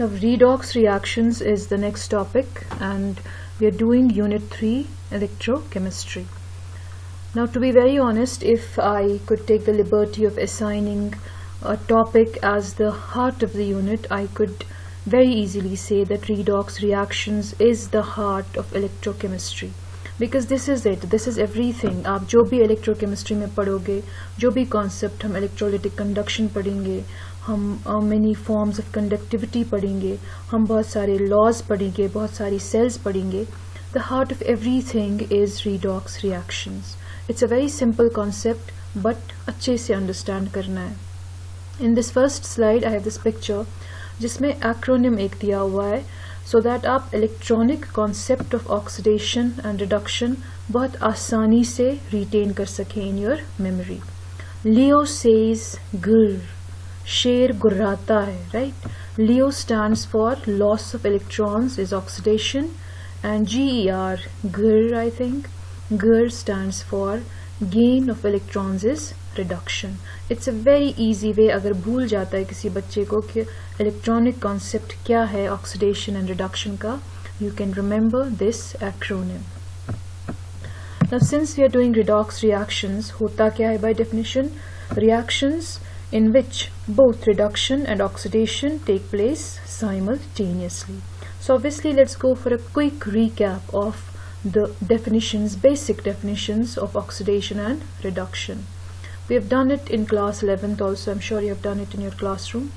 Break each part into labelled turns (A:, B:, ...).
A: Now redox reactions is the next topic, and we are doing unit 3 electrochemistry. Now to be very honest, if I could take the liberty of assigning a topic as the heart of the unit, I could very easily say that redox reactions is the heart of electrochemistry, because this is it, this is everything. आप जो भी electrochemistry में पढ़ोगे, जो भी concept हम electrolytic conduction पढ़ेंगे, हम many forms of conductivity पढ़ेंगे, हम बहुत सारे laws पढ़ेंगे, बहुत सारी cells पढ़ेंगे, the heart of everything is redox reactions. It's a very simple concept, but अच्छे से understand करना है. In this first slide I have this picture जिसमें acronym एक दिया हुआ है, so that आप electronic concept of oxidation and reduction बहुत आसानी से retain कर सकें in your memory. Leo says gur, शेर गुर्राता है, right? Leo stands for loss of electrons is oxidation, and GER, gur, I think, gur stands for gain of electrons is reduction. It's a very easy way, अगर भूल जाता है किसी बच्चे को कि electronic concept क्या है oxidation and reduction का, you can remember this acronym. Now since we are doing redox reactions, होता क्या है by definition? Reactions in which both reduction and oxidation take place simultaneously. So obviously let's go for a quick recap of the definitions, basic definitions of oxidation and reduction. We have done it in class 11th also. I'm sure you have done it in your classroom.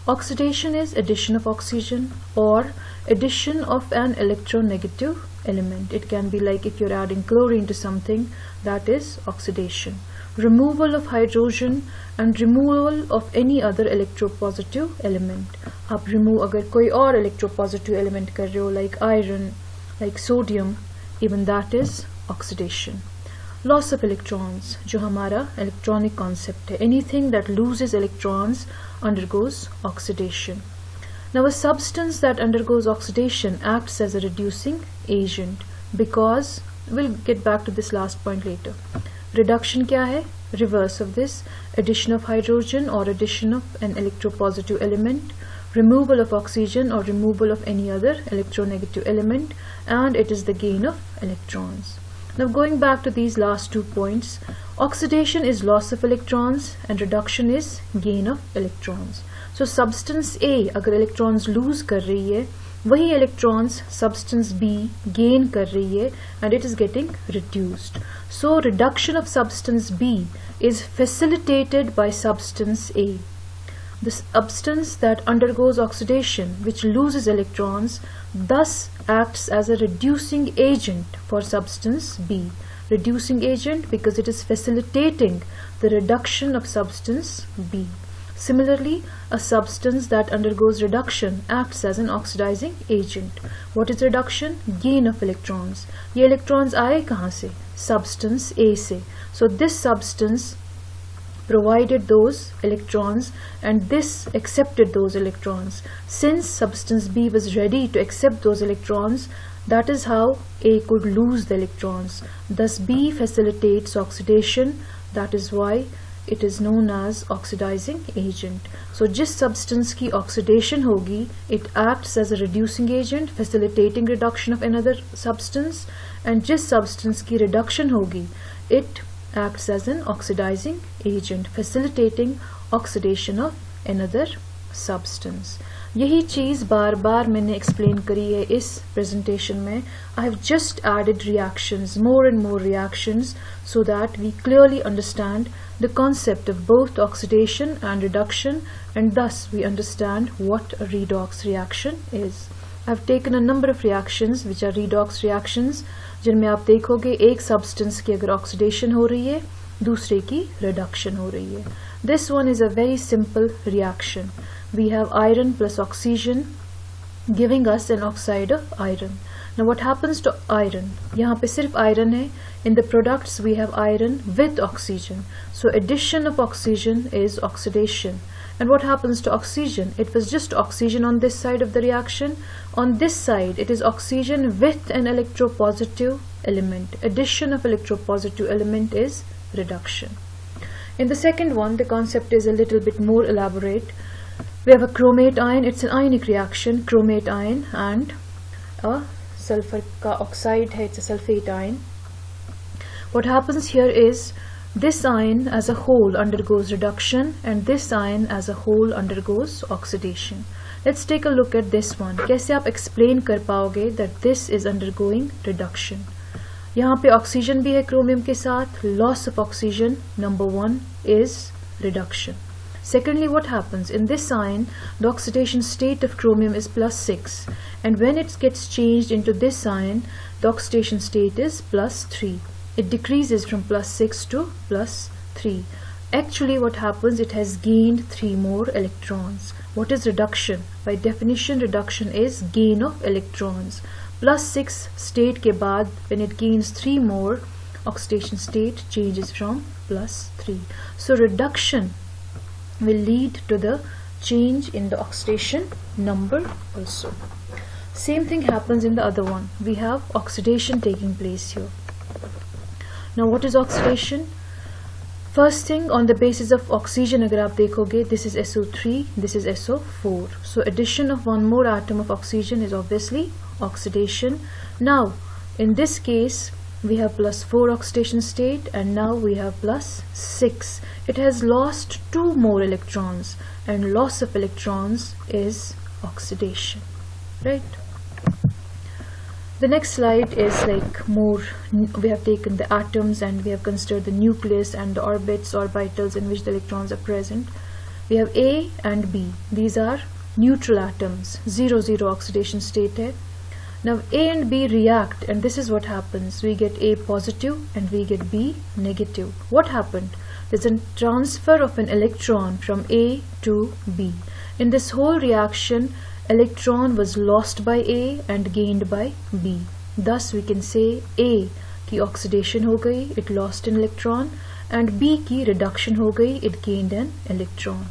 A: Oxidation is addition of oxygen or addition of an electronegative element. It can be like if you're adding chlorine to something, that is oxidation. Removal of hydrogen and removal of any other electropositive element. आप remove अगर कोई और electropositive element कर रहे हो, like iron, like sodium, even that is oxidation. Loss of electrons, जो हमारा electronic concept है. Anything that loses electrons undergoes oxidation. Now a substance that undergoes oxidation acts as a reducing agent, because we'll get back to this last point later. Reduction क्या है? Reverse of this, addition of hydrogen or addition of an electropositive element, removal of oxygen or removal of any other electronegative element, and it is the gain of electrons. Now going back to these last 2 points, oxidation is loss of electrons and reduction is gain of electrons. So substance A अगर electrons lose कर रही है, वही electrons substance B gain कर रही है, and it is getting reduced. So reduction of substance B is facilitated by substance A. The substance that undergoes oxidation, which loses electrons, thus acts as a reducing agent for substance B. Reducing agent because it is facilitating the reduction of substance B. Similarly, a substance that undergoes reduction acts as an oxidizing agent. What is reduction? Gain of electrons. ये electrons आए कहाँ से? Substance A से. So this substance provided those electrons and this accepted those electrons. Since substance B was ready to accept those electrons, that is how A could lose the electrons. Thus B facilitates oxidation. That is why it is known as oxidizing agent. So जिस substance की oxidation होगी, it acts as a reducing agent, facilitating reduction of another substance, and जिस substance की reduction होगी, it acts as an oxidizing agent, facilitating oxidation of another substance. यही चीज़ बार बार मैंने explain करी है इस presentation में. I have just added reactions, more and more reactions, so that we clearly understand the concept of both oxidation and reduction, and thus we understand what a redox reaction is. I have taken a number of reactions which are redox reactions, जिनमें आप देखोगे एक substance की अगर oxidation हो रही है, दूसरे की reduction हो रही है. This one is a very simple reaction. We have iron plus oxygen giving us an oxide of iron. Now what happens to iron? यहाँ पे सिर्फ iron है. In the products we have iron with oxygen. So addition of oxygen is oxidation. And what happens to oxygen? It was just oxygen on this side of the reaction. On this side it is oxygen with an electropositive element. Addition of electropositive element is reduction. In the second one, the concept is a little bit more elaborate. We have a chromate ion. It's an ionic reaction, chromate ion and a sulfur ka oxide hai, it's a sulphate ion. What happens here is this ion as a whole undergoes reduction and this ion as a whole undergoes oxidation. Let's take a look at this one. कैसे आप explain कर पाओगे that this is undergoing reduction? यहाँ पे oxygen भी है chromium के साथ. Loss of oxygen, number 1, is reduction. Secondly, what happens? In this ion, the oxidation state of chromium is +6. And when it gets changed into this ion, the oxidation state is +3. It decreases from +6 to +3. Actually, what happens? It has gained 3 more electrons. What is reduction? By definition, reduction is gain of electrons. +6 state के बाद, when it gains 3 more, oxidation state changes from +3. So reduction will lead to the change in the oxidation number also. Same thing happens in the other one. We have oxidation taking place here. Now what is oxidation? First thing, on the basis of oxygen, अगर आप देखोगे, this is SO3, this is SO4. So addition of one more atom of oxygen is obviously oxidation. Now in this case we have +4 oxidation state and now we have +6. It has lost 2 more electrons and loss of electrons is oxidation, right? The next slide is like more, we have taken the atoms and we have considered the nucleus and the orbits, orbitals in which the electrons are present. We have A and B. These are neutral atoms, 0,0 oxidation state hai. Now A and B react and this is what happens. We get A positive and we get B negative. What happened? There's a transfer of an electron from A to B. In this whole reaction, electron was lost by A and gained by B. Thus we can say A की oxidation हो गई, it lost an electron, and B की reduction हो गई, it gained an electron.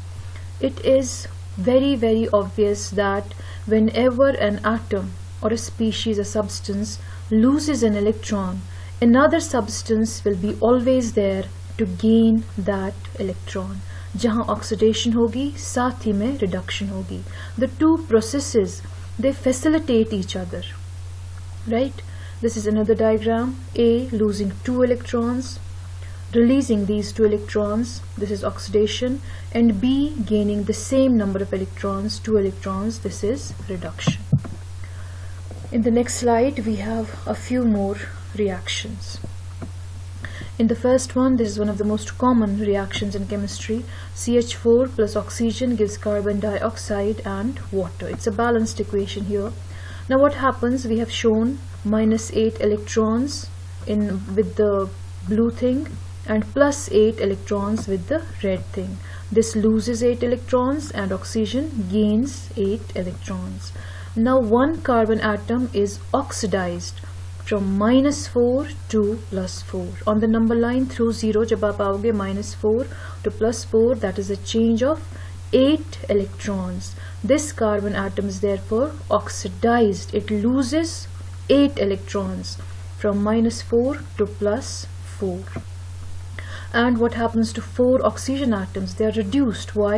A: It is very obvious that whenever an atom or a species, a substance loses an electron, another substance will be always there to gain that electron. जहाँ oxidation होगी साथ ही में reduction होगी. The two processes, they facilitate each other, right? This is another diagram. A losing 2 electrons, releasing these 2 electrons, this is oxidation, and B gaining the same number of electrons, 2 electrons, this is reduction. In the next slide we have a few more reactions. In the first one, this is one of the most common reactions in chemistry. CH4 plus oxygen gives carbon dioxide and water. It's a balanced equation here. Now what happens? We have shown -8 electrons with the blue thing and +8 electrons with the red thing. This loses 8 electrons and oxygen gains 8 electrons. Now one carbon atom is oxidized from -4 to +4. On the number line through 0, जब आप आओगे -4 to +4, that is a change of 8 electrons. This carbon atom is therefore oxidized. It loses 8 electrons from -4 to +4. And what happens to 4 oxygen atoms? They are reduced. Why?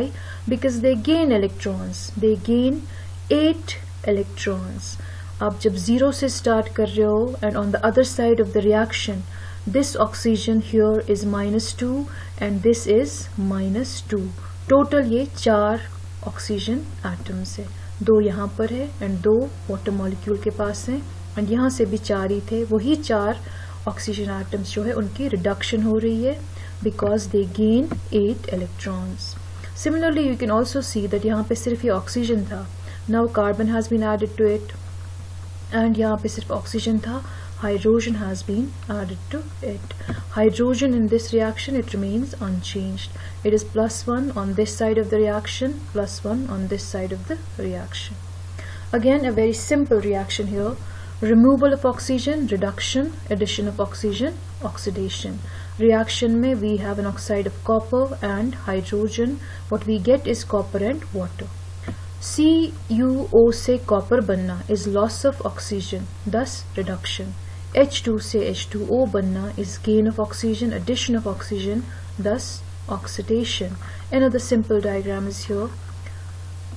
A: Because they gain electrons. They gain 8 electrons. आप जब 0 से start कर रहे हो and on the other side of the reaction this oxygen here is -2 and this is -2. Total ये 4 oxygen atoms है. 2 यहाँ पर है and 2 water molecule के पास हैं and यहाँ से भी 4 ही थे. वही 4 oxygen atoms जो है उनकी reduction हो रही है because they gain 8 electrons. Similarly you can also see that यहाँ पे सिर्फ ये oxygen था. Now carbon has been added to it. And यहाँ पे सिर्फ oxygen था, hydrogen has been added to it. Hydrogen in this reaction, it remains unchanged. It is +1 on this side of the reaction, +1 on this side of the reaction. Again, a very simple reaction here. Removal of oxygen, reduction, addition of oxygen, oxidation. Reaction में we have an oxide of copper and hydrogen. What we get is copper and water. CuO से copper बनना is loss of oxygen, thus reduction. H2 से H2O बनना is gain of oxygen, addition of oxygen, thus oxidation. Another simple diagram is here.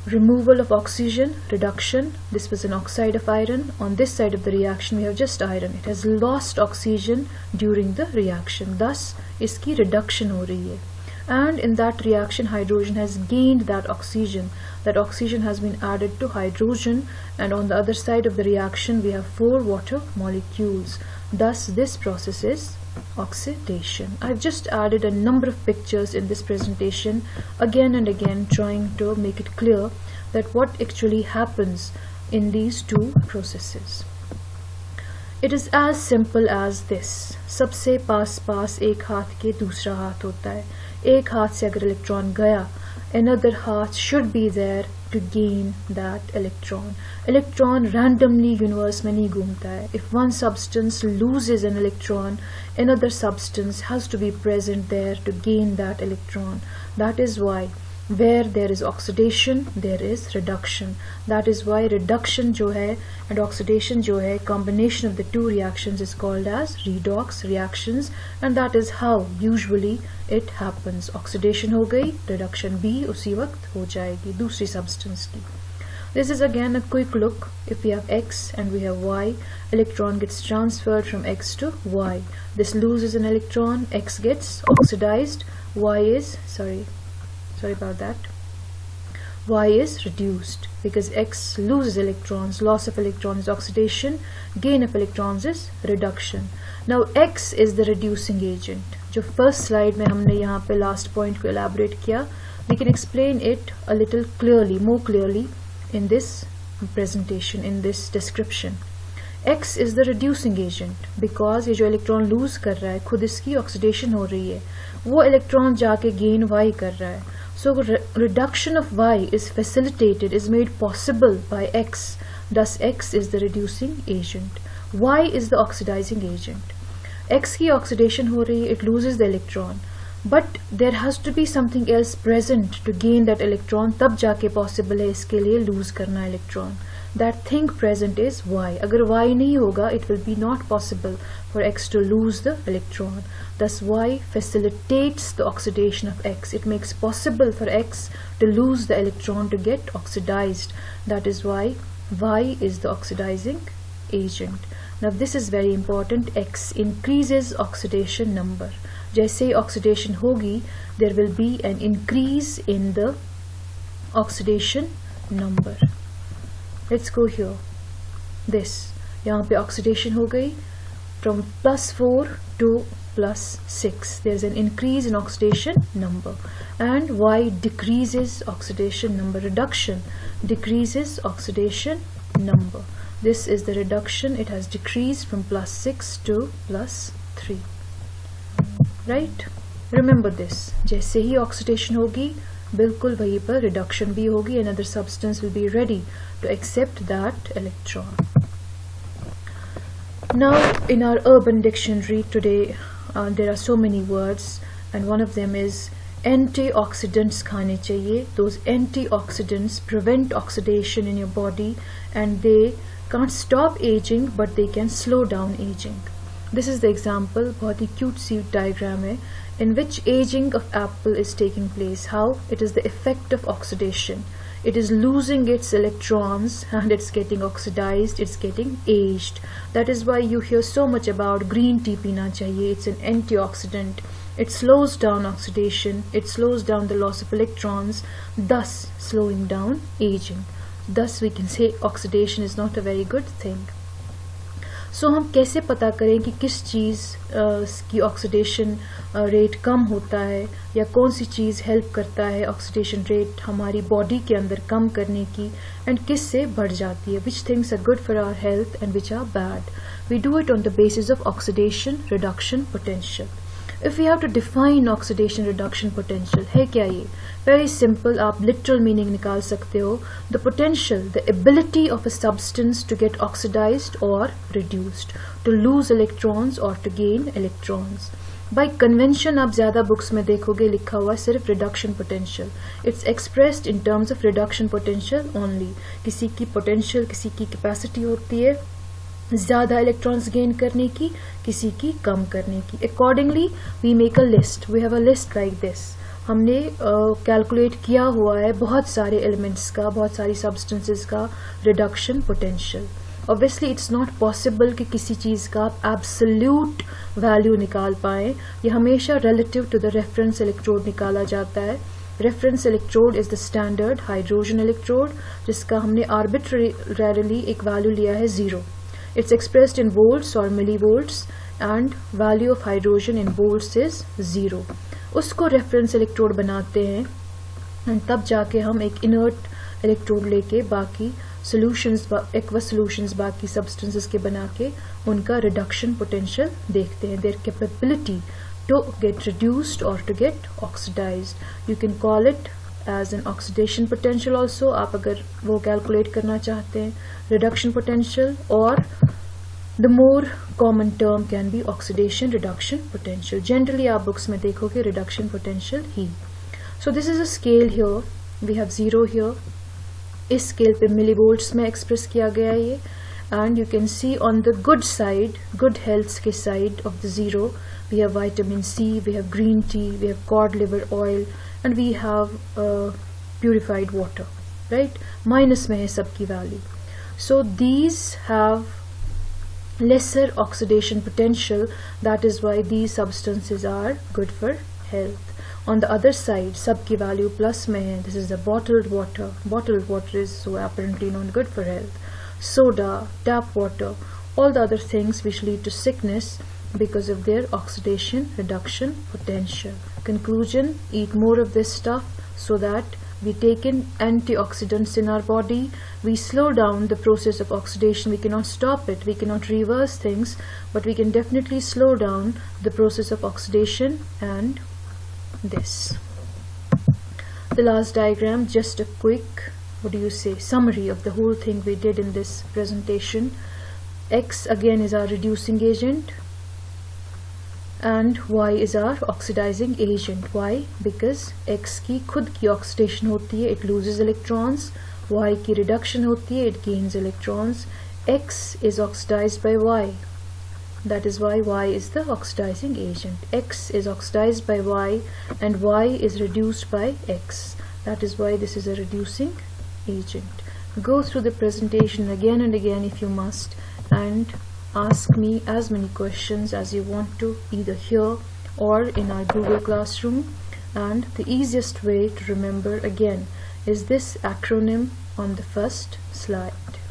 A: Removal of oxygen, reduction. This was an oxide of iron. On this side of the reaction we have just iron. It has lost oxygen during the reaction. Thus, iski reduction ho rahi hai. And in that reaction hydrogen has gained that oxygen. That oxygen has been added to hydrogen, and on the other side of the reaction we have 4 water molecules. Thus, this process is oxidation. I've just added a number of pictures in this presentation again and again, trying to make it clear that what actually happens in these two processes. It is as simple as this. सबसे पास एक हाथ के दूसरा हाथ होता है. एक हाथ से अगर इलेक्ट्रॉन गया, another हाथ should be there to gain that electron. Electron randomly universe में नहीं घूमता है. If one substance loses an electron, another substance has to be present there to gain that electron. That is why where there is oxidation, there is reduction. That is why reduction जो है and oxidation जो है, combination of the two reactions is called as redox reactions, and that is how usually it happens. Oxidation हो गई, reduction भी उसी वक्त हो जाएगी दूसरी substance की. This is again a quick look. If we have X and we have Y, electron gets transferred from X to Y. This loses an electron, X gets oxidized, Y is, sorry about that, Y is reduced because X loses electrons. Loss of electrons is oxidation, gain of electrons is reduction. Now X is the reducing agent. जो first slide में हमने यहाँ पे last point को elaborate किया, we can explain it a little clearly, more clearly in this presentation, in this description. X is the reducing agent because ये जो electron lose कर रहा है, खुद इसकी oxidation हो रही है, वो electron जाके gain Y कर रहा है. So reduction of Y is facilitated, is made possible by X. Thus X is the reducing agent. Y is the oxidizing agent. X की oxidation हो रही है, it loses the electron. But there has to be something else present to gain that electron. तब जाके possible है इसके लिए lose करना electron. That thing present is Y. अगर Y नहीं होगा, it will be not possible for X to lose the electron. Thus Y facilitates the oxidation of X. It makes possible for X to lose the electron, to get oxidized. That is why Y is the oxidizing agent. Now this is very important. X increases oxidation number. जैसे ही oxidation होगी, there will be an increase in the oxidation number. Let's go here. This, यहाँ पे oxidation हो गई from +4 to +6. There's an increase in oxidation number, and Y decreases oxidation number. Reduction decreases oxidation number. This is the reduction. It has decreased from +6 to +3. Right? Remember this. जैसे ही oxidation होगी, बिल्कुल वहीं पर reduction भी होगी. Another substance will be ready to accept that electron. Now, in our urban dictionary today, there are so many words, and one of them is antioxidants खाने चाहिए. Those antioxidants prevent oxidation in your body, and they can't stop aging, but they can slow down aging. This is the example, बहुत ही cute सी diagram है, in which aging of apple is taking place. How? It is the effect of oxidation. It is losing its electrons and it's getting oxidized, it's getting aged. That is why you hear so much about green tea पीना चाहिए. It's an antioxidant. It slows down oxidation, it slows down the loss of electrons, thus slowing down aging. Thus we can say oxidation is not a very good thing. So हम कैसे पता करें कि किस चीज़ की oxidation rate कम होता है, या कौन सी चीज़ हेल्प करता है ऑक्सीडेशन रेट हमारी बॉडी के अंदर कम करने की, एंड किस से बढ़ जाती है, which things are good for our health and which are bad. We do it on the basis of oxidation reduction potential. If we have to define oxidation reduction potential, है क्या ये? Very simple. आप literal meaning निकाल सकते हो. The potential, the ability of a substance to get oxidized or reduced, to lose electrons or to gain electrons. By convention आप ज़्यादा books में देखोगे लिखा हुआ सिर्फ reduction potential. It's expressed in terms of reduction potential only. किसी की potential, किसी की capacity होती है ज़्यादा इलेक्ट्रॉन्स गेन करने की, किसी की कम करने की. Accordingly, we make a list. We have a list like this. हमने कैलकुलेट किया हुआ है बहुत सारे एलिमेंट्स का, बहुत सारी सब्सटेंसेस का reduction potential. Obviously it's not possible कि किसी चीज़ का आप एब्सोल्यूट वैल्यू निकाल पाएँ, ये हमेशा relative to the reference electrode निकाला जाता है। Reference electrode is the standard hydrogen electrode, जिसका हमने आर्बिट्रेरली एक वैल्यू लिया है 0। इट्स एक्सप्रेस्ड इन वोल्ट्स और milli volts and value of hydrogen in volts is 0। उसको रेफरेंस इलेक्ट्रोड बनाते हैं एंड तब जाके हम एक इनर्ट इलेक्ट्रोड लेके बाकी सॉल्यूशंस, एक्वस सॉल्यूशंस, बाकी सब्सटेंसेस के बना के उनका रिडक्शन पोटेंशियल देखते हैं, there capability to get reduced or to get oxidized. You can call it as an oxidation potential also, आप अगर वो calculate करना चाहते हैं, reduction potential, or the more common term can be oxidation reduction potential. Generally आप books में देखोगे reduction potential he. So this is a scale here, we have 0 here, इस scale पे millivolts में express किया गया है ये, and you can see on the good side, good health के side of the 0, we have vitamin C, we have green tea, we have cod liver oil, and we have purified water, right? Minus में है सबकी value. So these have lesser oxidation potential, that is why these substances are good for health. On the other side, सबकी value plus में है, this is the bottled water. Bottled water is so apparently not good for health. Soda, tap water, all the other things which lead to sickness because of their oxidation reduction potential. Conclusion, eat more of this stuff so that we take in antioxidants in our body, we slow down the process of oxidation. We cannot stop it, we cannot reverse things, but we can definitely slow down the process of oxidation. And this, the last diagram, just a quick, what do you say, summary of the whole thing we did in this presentation. X again is our reducing agent and Y is our oxidizing agent. Why? Because X की खुद की oxidation होती है, it loses electrons. Y की reduction होती है, it gains electrons. X is oxidized by Y. That is why Y is the oxidizing agent. X is oxidized by Y and Y is reduced by X. That is why this is a reducing agent. Go through the presentation again and again if you must, and ask me as many questions as you want to, either here or in our Google Classroom. And the easiest way to remember again is this acronym on the first slide.